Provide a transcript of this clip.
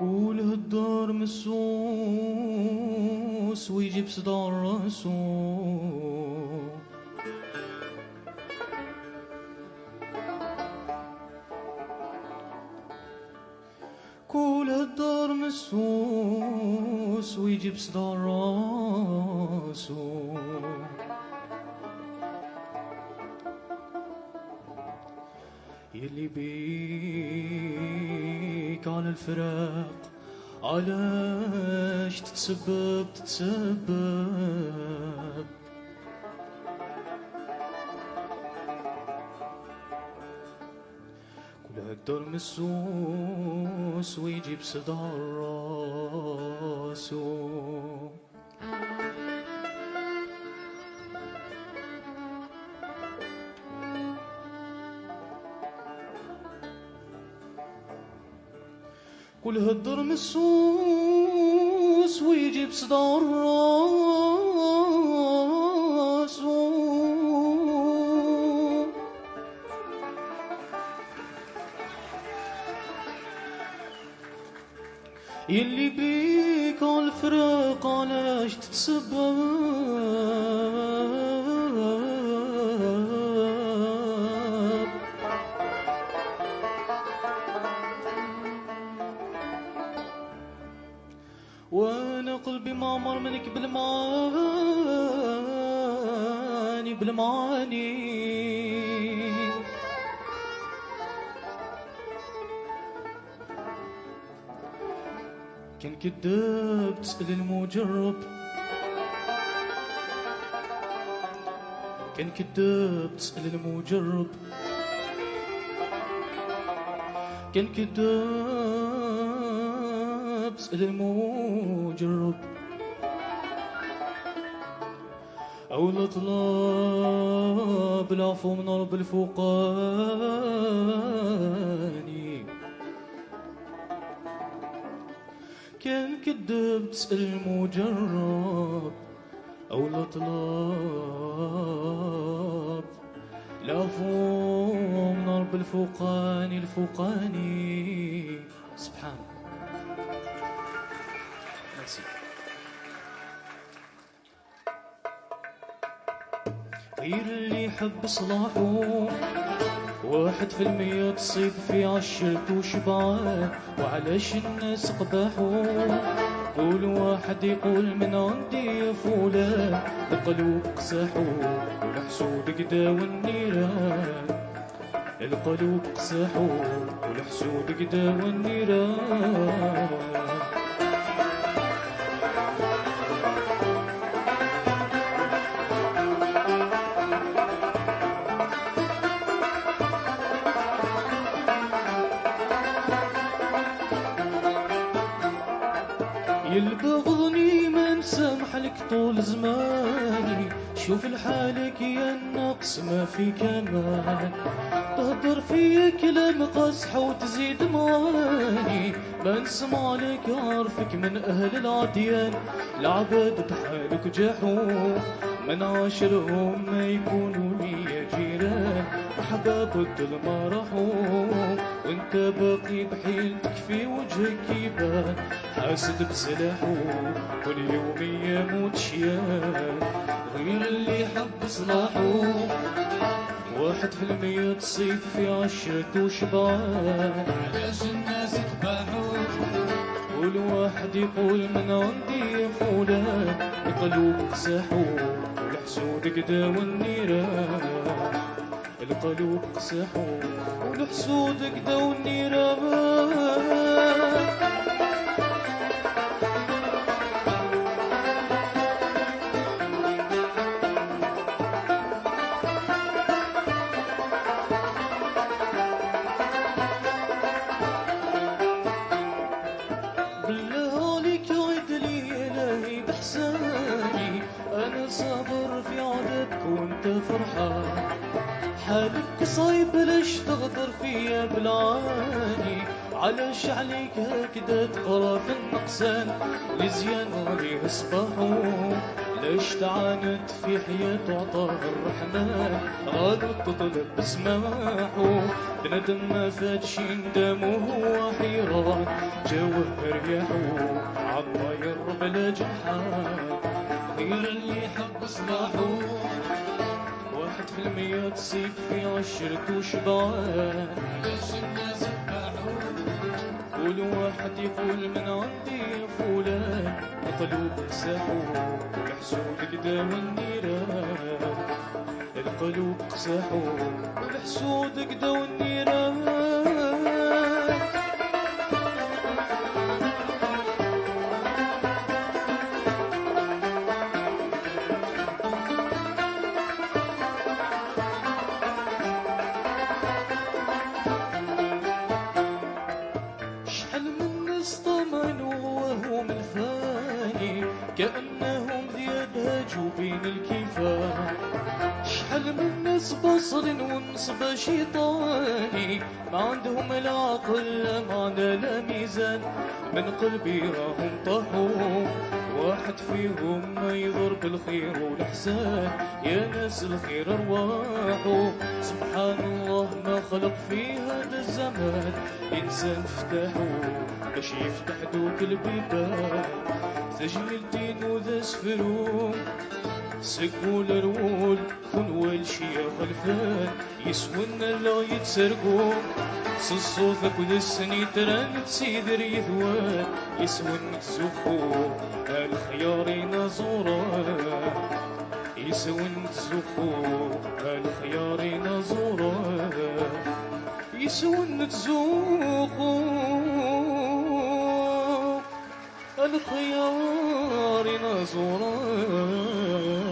قول هالدار مسوس ويجيب صداع راسه. قول هالدار مسوس ويجيب صداع راسه. يلي بيك على الفراق علاش تتسبب كل هالدور مسوس ويجيب صداع راسه. كل هالدر مسوس ويجيب صداع راسه. يلي بيك عالفراق علاش تتسبب. وانا قلبي معمر منك بالمعاني كان كداب تسأل المجرب، كان كداب تسأل المجرب، كان كداب تسأل المجرب. أولى طلاب العفو من رب الفوقاني. كان كداب تسأل المجرب، أولى طلاب العفو من رب الفوقاني. سبحان غير اللي يحب صلاحه 1% تصيب في عشرته وشبعان، وعلاش الناس قباحه. قول واحد يقول من عندي يا فلان، القلوب قساحه والحسود قدا والنيران. القلوب قساحه والحسود قدا والنيران. يلبغضني ما نسامح لك طول زماني، شوف لحالك يا النقص ما في كمان. تهدر فيا كلام قصح وتزيد مواني، ما نسمع لك عارفك من اهل العديان. العباد بحالك جاحوا من عاشرهم ما يكونوا لي جيران. احباب الظلمة راحوا وانت باقي بحيلتك في وجهك يبان. حاسد بسلاحه كل يوم يموت شيان، غير اللي حب صلاحه 1% تصيب في عشرته وشبعان. علاش الناس تباحوا كل واحد يقول من عندي يا فلان. القلوب قساحوا والحسود قدا والنيران. القلوب قساحوا والحسود قدا والنيران. بالله عليك عد لي إلهي بإحساني، أنا صابر في عذابك وأنت فرحان. حالك صايب ليش تغدر فيا بالعاني، علاش عليك هكذا تقرا في النقصان. لزيان عليه صباحو ليش تعاند في حياة عطاها الرحمن غادر تطلب بسماحه بندم ما فاتش ندم وهو حيران جوه رياحه عالطاير بلا جنحان غير اللي يحب صلاحه 1% تصيب في عشرة وشبعان ليش الناس باعوا كل واحد يقول من عندي يا فلان القلوب قساحوا والحسود قدا والنيران القلوب قساحوا والحسود قدا والنيران شحال من ناس طمنوا وهم الفاني كأنهم ذياب هاجوا بين الكفاح شحال من ناس بصر ونصب شيطاني ما عندهم لا عقل لا معنى لا ميزان من قلبي راهم طاحوا واحد فيهم ما يضر بالخير والإحسان يا ناس الخير أرواحه سبحان الله ما خلق في هذا الزمان إنسان فتحه باش يفتح دوك البيبان سجل الدين وذا سفرون سقوا الرول خنوا الشيخ الفان يسونا لا يتسرقوا صوفك وذا السني تران تسيدر يثوان يسون تزخو الخيار نزوران يسون تزخو الخيار نزوران يسون تزخو الخيار نزوران